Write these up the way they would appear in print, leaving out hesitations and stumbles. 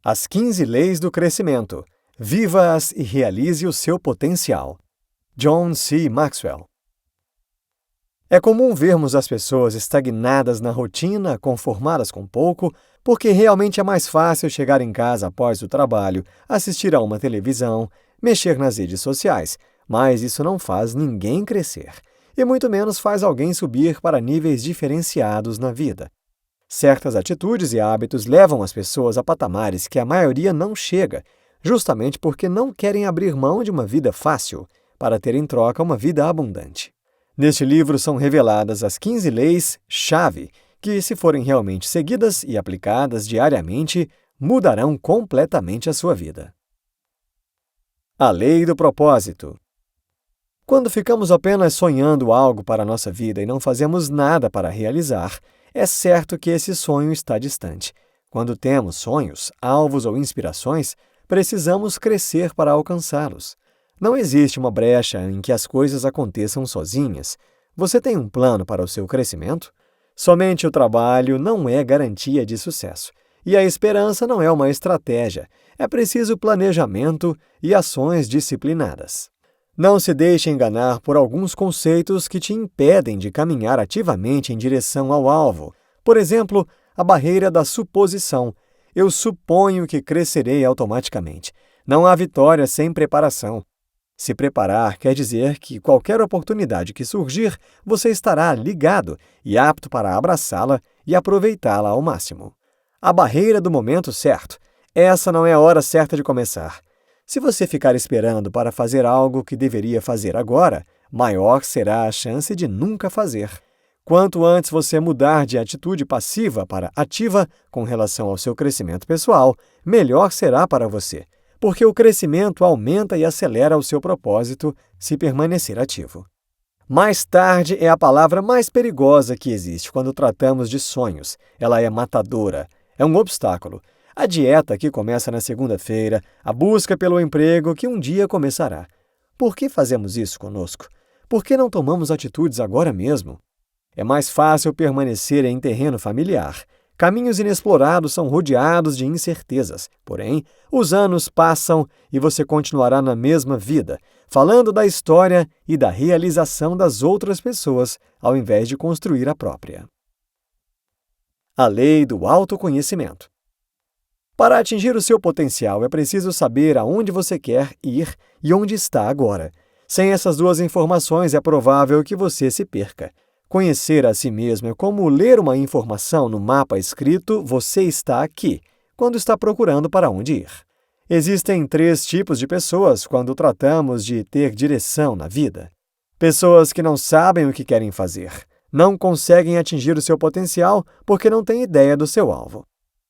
As 15 Leis do Crescimento. Viva-as e realize o seu potencial. John C. Maxwell. É comum vermos as pessoas estagnadas na rotina, conformadas com pouco, porque realmente é mais fácil chegar em casa após o trabalho, assistir a uma televisão, mexer nas redes sociais, mas isso não faz ninguém crescer, e muito menos faz alguém subir para níveis diferenciados na vida. Certas atitudes e hábitos levam as pessoas a patamares que a maioria não chega, justamente porque não querem abrir mão de uma vida fácil, para ter em troca uma vida abundante. Neste livro são reveladas as 15 leis-chave que, se forem realmente seguidas e aplicadas diariamente, mudarão completamente a sua vida. A Lei do Propósito. Quando ficamos apenas sonhando algo para a nossa vida e não fazemos nada para realizar, é certo que esse sonho está distante. Quando temos sonhos, alvos ou inspirações, precisamos crescer para alcançá-los. Não existe uma brecha em que as coisas aconteçam sozinhas. Você tem um plano para o seu crescimento? Somente o trabalho não é garantia de sucesso. E a esperança não é uma estratégia. É preciso planejamento e ações disciplinadas. Não se deixe enganar por alguns conceitos que te impedem de caminhar ativamente em direção ao alvo. Por exemplo, a barreira da suposição. Eu suponho que crescerei automaticamente. Não há vitória sem preparação. Se preparar quer dizer que qualquer oportunidade que surgir, você estará ligado e apto para abraçá-la e aproveitá-la ao máximo. A barreira do momento certo. Essa não é a hora certa de começar. Se você ficar esperando para fazer algo que deveria fazer agora, maior será a chance de nunca fazer. Quanto antes você mudar de atitude passiva para ativa com relação ao seu crescimento pessoal, melhor será para você, porque o crescimento aumenta e acelera o seu propósito se permanecer ativo. Mais tarde é a palavra mais perigosa que existe quando tratamos de sonhos. Ela é matadora, é um obstáculo. A dieta que começa na segunda-feira, a busca pelo emprego que um dia começará. Por que fazemos isso conosco? Por que não tomamos atitudes agora mesmo? É mais fácil permanecer em terreno familiar. Caminhos inexplorados são rodeados de incertezas. Porém, os anos passam e você continuará na mesma vida, falando da história e da realização das outras pessoas, ao invés de construir a própria. A Lei do Autoconhecimento. Para atingir o seu potencial, é preciso saber aonde você quer ir e onde está agora. Sem essas duas informações, é provável que você se perca. Conhecer a si mesmo é como ler uma informação no mapa escrito "Você está aqui", quando está procurando para onde ir. Existem 3 tipos de pessoas quando tratamos de ter direção na vida. Pessoas que não sabem o que querem fazer, não conseguem atingir o seu potencial porque não têm ideia do seu alvo.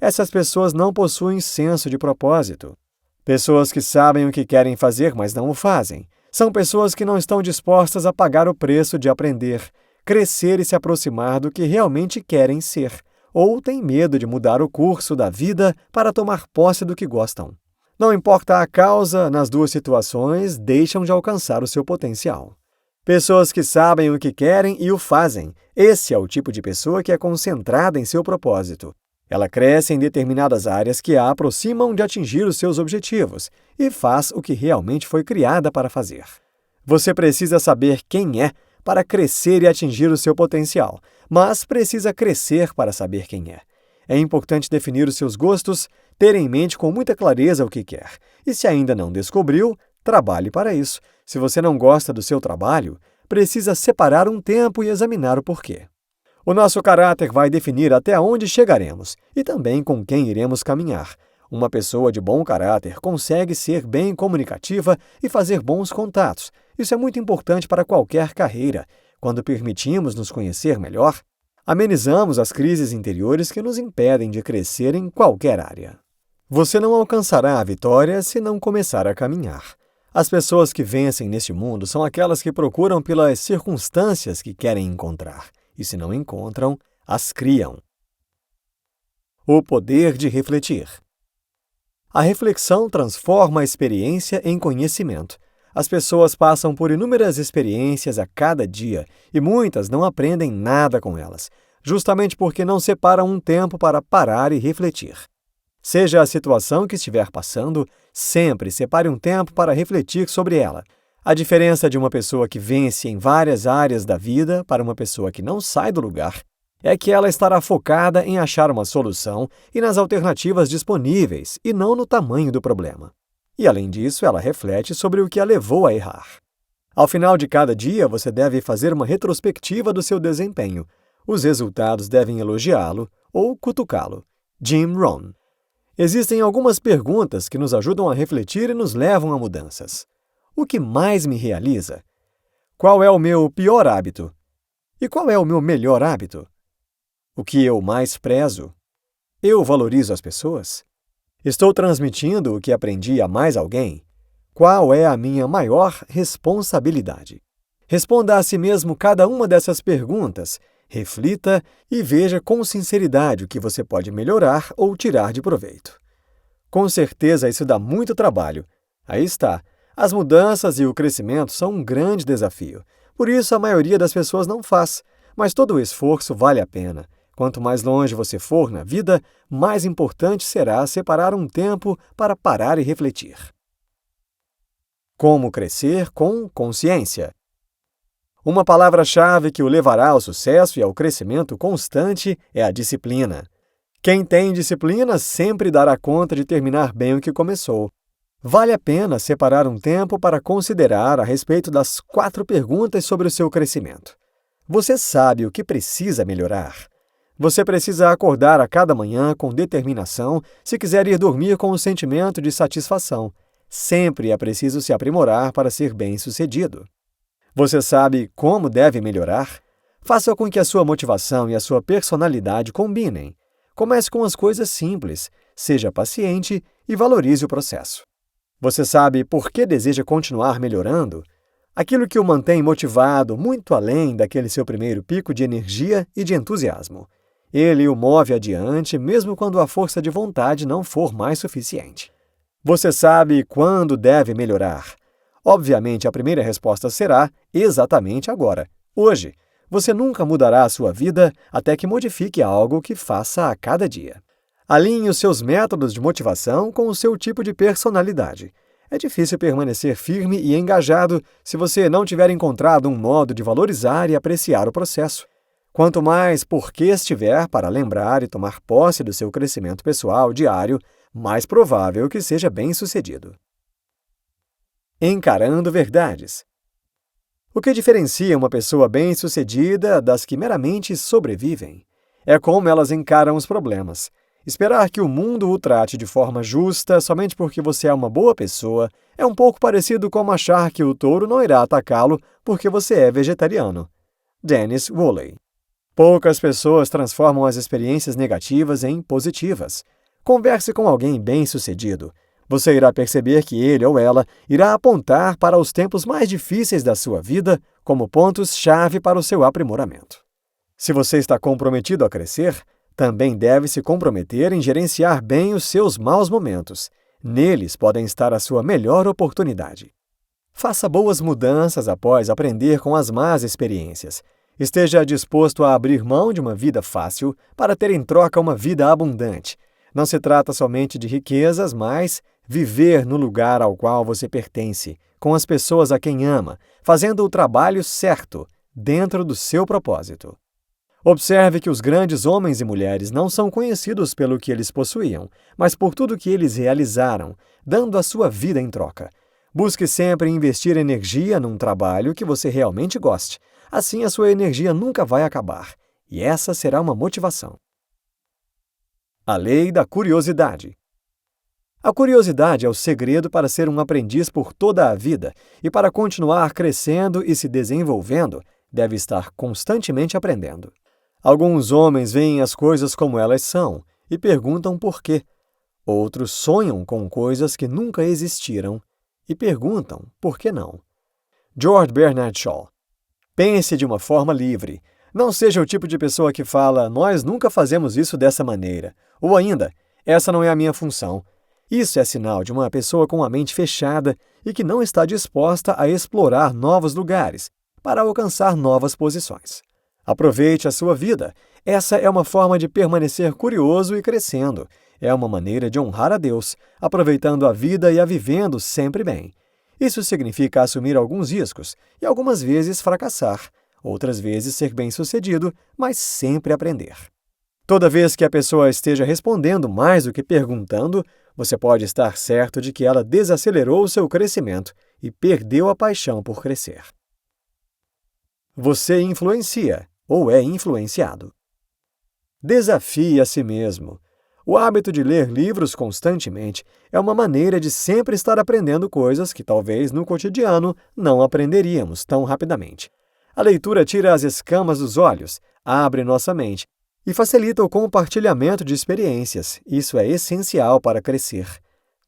Essas pessoas não possuem senso de propósito. Pessoas que sabem o que querem fazer, mas não o fazem. São pessoas que não estão dispostas a pagar o preço de aprender, crescer e se aproximar do que realmente querem ser, ou têm medo de mudar o curso da vida para tomar posse do que gostam. Não importa a causa, nas duas situações, deixam de alcançar o seu potencial. Pessoas que sabem o que querem e o fazem. Esse é o tipo de pessoa que é concentrada em seu propósito. Ela cresce em determinadas áreas que a aproximam de atingir os seus objetivos e faz o que realmente foi criada para fazer. Você precisa saber quem é para crescer e atingir o seu potencial, mas precisa crescer para saber quem é. É importante definir os seus gostos, ter em mente com muita clareza o que quer. E se ainda não descobriu, trabalhe para isso. Se você não gosta do seu trabalho, precisa separar um tempo e examinar o porquê. O nosso caráter vai definir até onde chegaremos e também com quem iremos caminhar. Uma pessoa de bom caráter consegue ser bem comunicativa e fazer bons contatos. Isso é muito importante para qualquer carreira. Quando permitimos nos conhecer melhor, amenizamos as crises interiores que nos impedem de crescer em qualquer área. Você não alcançará a vitória se não começar a caminhar. As pessoas que vencem neste mundo são aquelas que procuram pelas circunstâncias que querem encontrar. E se não encontram, as criam. O poder de refletir. A reflexão transforma a experiência em conhecimento. As pessoas passam por inúmeras experiências a cada dia e muitas não aprendem nada com elas, justamente porque não separam um tempo para parar e refletir. Seja a situação que estiver passando, sempre separe um tempo para refletir sobre ela. A diferença de uma pessoa que vence em várias áreas da vida para uma pessoa que não sai do lugar é que ela estará focada em achar uma solução e nas alternativas disponíveis, e não no tamanho do problema. E, além disso, ela reflete sobre o que a levou a errar. Ao final de cada dia, você deve fazer uma retrospectiva do seu desempenho. Os resultados devem elogiá-lo ou cutucá-lo. Jim Rohn. Existem algumas perguntas que nos ajudam a refletir e nos levam a mudanças. O que mais me realiza? Qual é o meu pior hábito? E qual é o meu melhor hábito? O que eu mais prezo? Eu valorizo as pessoas? Estou transmitindo o que aprendi a mais alguém? Qual é a minha maior responsabilidade? Responda a si mesmo cada uma dessas perguntas, reflita e veja com sinceridade o que você pode melhorar ou tirar de proveito. Com certeza isso dá muito trabalho. Aí está. As mudanças e o crescimento são um grande desafio. Por isso a maioria das pessoas não faz, mas todo o esforço vale a pena. Quanto mais longe você for na vida, mais importante será separar um tempo para parar e refletir. Como crescer com consciência? Uma palavra-chave que o levará ao sucesso e ao crescimento constante é a disciplina. Quem tem disciplina sempre dará conta de terminar bem o que começou. Vale a pena separar um tempo para considerar a respeito das 4 perguntas sobre o seu crescimento. Você sabe o que precisa melhorar? Você precisa acordar a cada manhã com determinação se quiser ir dormir com um sentimento de satisfação. Sempre é preciso se aprimorar para ser bem-sucedido. Você sabe como deve melhorar? Faça com que a sua motivação e a sua personalidade combinem. Comece com as coisas simples, seja paciente e valorize o processo. Você sabe por que deseja continuar melhorando? Aquilo que o mantém motivado muito além daquele seu primeiro pico de energia e de entusiasmo. Ele o move adiante mesmo quando a força de vontade não for mais suficiente. Você sabe quando deve melhorar? Obviamente, a primeira resposta será exatamente agora, hoje. Você nunca mudará a sua vida até que modifique algo que faça a cada dia. Alinhe os seus métodos de motivação com o seu tipo de personalidade. É difícil permanecer firme e engajado se você não tiver encontrado um modo de valorizar e apreciar o processo. Quanto mais porquês tiver para lembrar e tomar posse do seu crescimento pessoal diário, mais provável que seja bem-sucedido. Encarando verdades. O que diferencia uma pessoa bem-sucedida das que meramente sobrevivem é como elas encaram os problemas. Esperar que o mundo o trate de forma justa somente porque você é uma boa pessoa é um pouco parecido com achar que o touro não irá atacá-lo porque você é vegetariano. Dennis Woolley. Poucas pessoas transformam as experiências negativas em positivas. Converse com alguém bem-sucedido. Você irá perceber que ele ou ela irá apontar para os tempos mais difíceis da sua vida como pontos-chave para o seu aprimoramento. Se você está comprometido a crescer, também deve se comprometer em gerenciar bem os seus maus momentos. Neles podem estar a sua melhor oportunidade. Faça boas mudanças após aprender com as más experiências. Esteja disposto a abrir mão de uma vida fácil para ter em troca uma vida abundante. Não se trata somente de riquezas, mas viver no lugar ao qual você pertence, com as pessoas a quem ama, fazendo o trabalho certo, dentro do seu propósito. Observe que os grandes homens e mulheres não são conhecidos pelo que eles possuíam, mas por tudo que eles realizaram, dando a sua vida em troca. Busque sempre investir energia num trabalho que você realmente goste. Assim, a sua energia nunca vai acabar, e essa será uma motivação. A lei da curiosidade. A curiosidade é o segredo para ser um aprendiz por toda a vida, e para continuar crescendo e se desenvolvendo, deve estar constantemente aprendendo. Alguns homens veem as coisas como elas são e perguntam por quê. Outros sonham com coisas que nunca existiram e perguntam por que não. George Bernard Shaw. Pense de uma forma livre. Não seja o tipo de pessoa que fala, nós nunca fazemos isso dessa maneira. Ou ainda, essa não é a minha função. Isso é sinal de uma pessoa com a mente fechada e que não está disposta a explorar novos lugares para alcançar novas posições. Aproveite a sua vida. Essa é uma forma de permanecer curioso e crescendo. É uma maneira de honrar a Deus, aproveitando a vida e a vivendo sempre bem. Isso significa assumir alguns riscos e algumas vezes fracassar, outras vezes ser bem-sucedido, mas sempre aprender. Toda vez que a pessoa esteja respondendo mais do que perguntando, você pode estar certo de que ela desacelerou o seu crescimento e perdeu a paixão por crescer. Você influencia ou é influenciado. Desafie a si mesmo. O hábito de ler livros constantemente é uma maneira de sempre estar aprendendo coisas que talvez no cotidiano não aprenderíamos tão rapidamente. A leitura tira as escamas dos olhos, abre nossa mente e facilita o compartilhamento de experiências. Isso é essencial para crescer.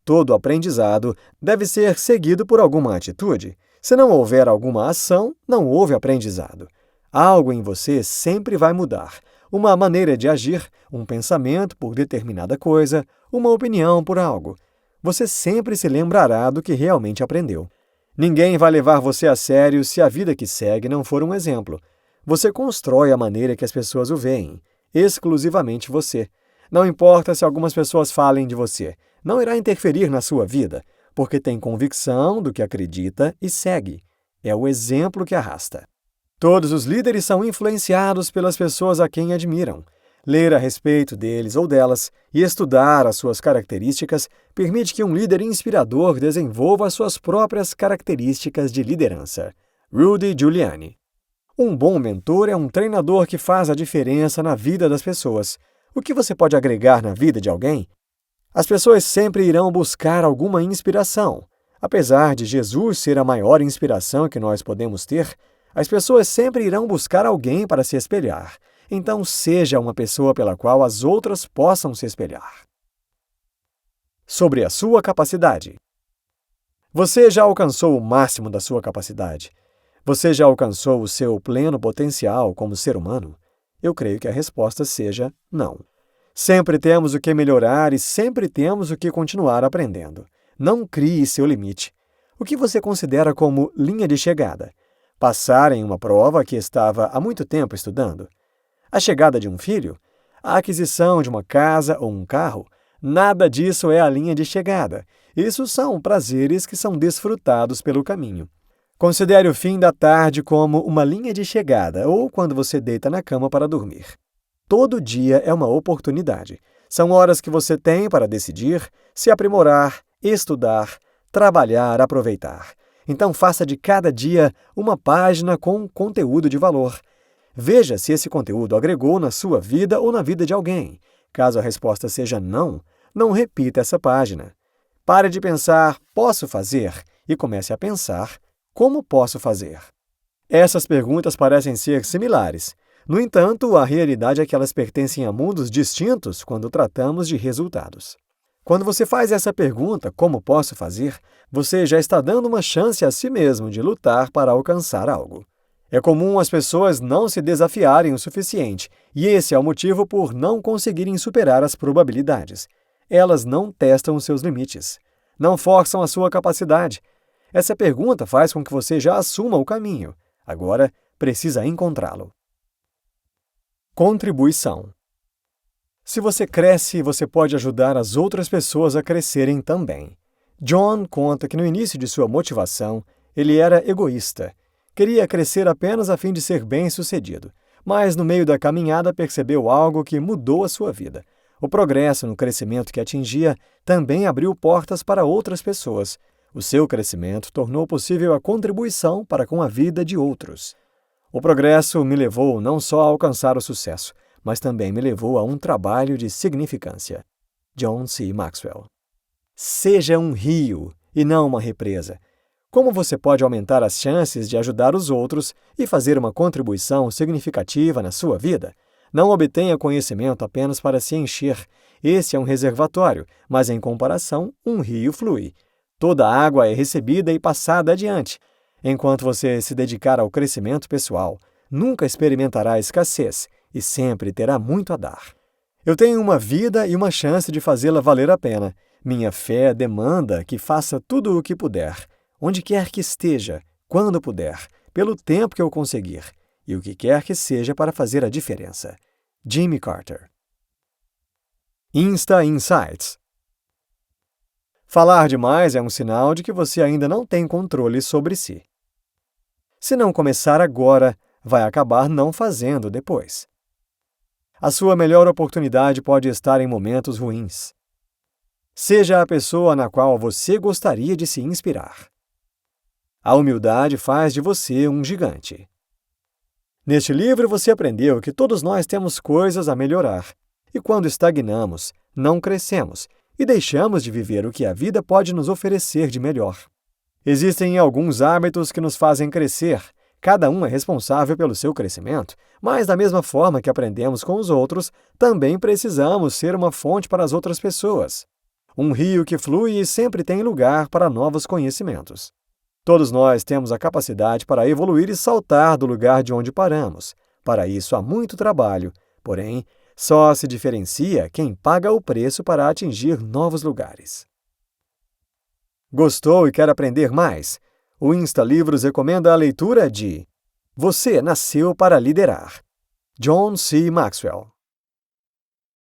Todo aprendizado deve ser seguido por alguma atitude. Se não houver alguma ação, não houve aprendizado. Algo em você sempre vai mudar. Uma maneira de agir, um pensamento por determinada coisa, uma opinião por algo. Você sempre se lembrará do que realmente aprendeu. Ninguém vai levar você a sério se a vida que segue não for um exemplo. Você constrói a maneira que as pessoas o veem, exclusivamente você. Não importa se algumas pessoas falem de você, não irá interferir na sua vida, porque tem convicção do que acredita e segue. É o exemplo que arrasta. Todos os líderes são influenciados pelas pessoas a quem admiram. Ler a respeito deles ou delas e estudar as suas características permite que um líder inspirador desenvolva as suas próprias características de liderança. Rudy Giuliani. Um bom mentor é um treinador que faz a diferença na vida das pessoas. O que você pode agregar na vida de alguém? As pessoas sempre irão buscar alguma inspiração. Apesar de Jesus ser a maior inspiração que nós podemos ter, as pessoas sempre irão buscar alguém para se espelhar. Então, seja uma pessoa pela qual as outras possam se espelhar. Sobre a sua capacidade. Você já alcançou o máximo da sua capacidade? Você já alcançou o seu pleno potencial como ser humano? Eu creio que a resposta seja não. Sempre temos o que melhorar e sempre temos o que continuar aprendendo. Não crie seu limite. O que você considera como linha de chegada? Passar em uma prova que estava há muito tempo estudando? A chegada de um filho? A aquisição de uma casa ou um carro? Nada disso é a linha de chegada. Isso são prazeres que são desfrutados pelo caminho. Considere o fim da tarde como uma linha de chegada ou quando você deita na cama para dormir. Todo dia é uma oportunidade. São horas que você tem para decidir, se aprimorar, estudar, trabalhar, aproveitar. Então faça de cada dia uma página com conteúdo de valor. Veja se esse conteúdo agregou na sua vida ou na vida de alguém. Caso a resposta seja não, não repita essa página. Pare de pensar, posso fazer? E comece a pensar, como posso fazer? Essas perguntas parecem ser similares. No entanto, a realidade é que elas pertencem a mundos distintos quando tratamos de resultados. Quando você faz essa pergunta, como posso fazer, você já está dando uma chance a si mesmo de lutar para alcançar algo. É comum as pessoas não se desafiarem o suficiente, e esse é o motivo por não conseguirem superar as probabilidades. Elas não testam os seus limites. Não forçam a sua capacidade. Essa pergunta faz com que você já assuma o caminho. Agora, precisa encontrá-lo. Contribuição. Se você cresce, você pode ajudar as outras pessoas a crescerem também. John conta que no início de sua motivação, ele era egoísta. Queria crescer apenas a fim de ser bem-sucedido, mas no meio da caminhada percebeu algo que mudou a sua vida. O progresso no crescimento que atingia também abriu portas para outras pessoas. O seu crescimento tornou possível a contribuição para com a vida de outros. O progresso me levou não só a alcançar o sucesso, mas também me levou a um trabalho de significância. John C. Maxwell. Seja um rio e não uma represa. Como você pode aumentar as chances de ajudar os outros e fazer uma contribuição significativa na sua vida? Não obtenha conhecimento apenas para se encher. Esse é um reservatório, mas em comparação, um rio flui. Toda a água é recebida e passada adiante. Enquanto você se dedicar ao crescimento pessoal, nunca experimentará escassez e sempre terá muito a dar. Eu tenho uma vida e uma chance de fazê-la valer a pena. Minha fé demanda que faça tudo o que puder, onde quer que esteja, quando puder, pelo tempo que eu conseguir, e o que quer que seja para fazer a diferença. Jimmy Carter. Insta Insights. Falar demais é um sinal de que você ainda não tem controle sobre si. Se não começar agora, vai acabar não fazendo depois. A sua melhor oportunidade pode estar em momentos ruins. Seja a pessoa na qual você gostaria de se inspirar. A humildade faz de você um gigante. Neste livro você aprendeu que todos nós temos coisas a melhorar, e quando estagnamos, não crescemos e deixamos de viver o que a vida pode nos oferecer de melhor. Existem alguns hábitos que nos fazem crescer. Cada um é responsável pelo seu crescimento, mas da mesma forma que aprendemos com os outros, também precisamos ser uma fonte para as outras pessoas. Um rio que flui e sempre tem lugar para novos conhecimentos. Todos nós temos a capacidade para evoluir e saltar do lugar de onde paramos. Para isso há muito trabalho, porém, só se diferencia quem paga o preço para atingir novos lugares. Gostou e quer aprender mais? O Insta Livros recomenda a leitura de Você Nasceu para Liderar, John C. Maxwell.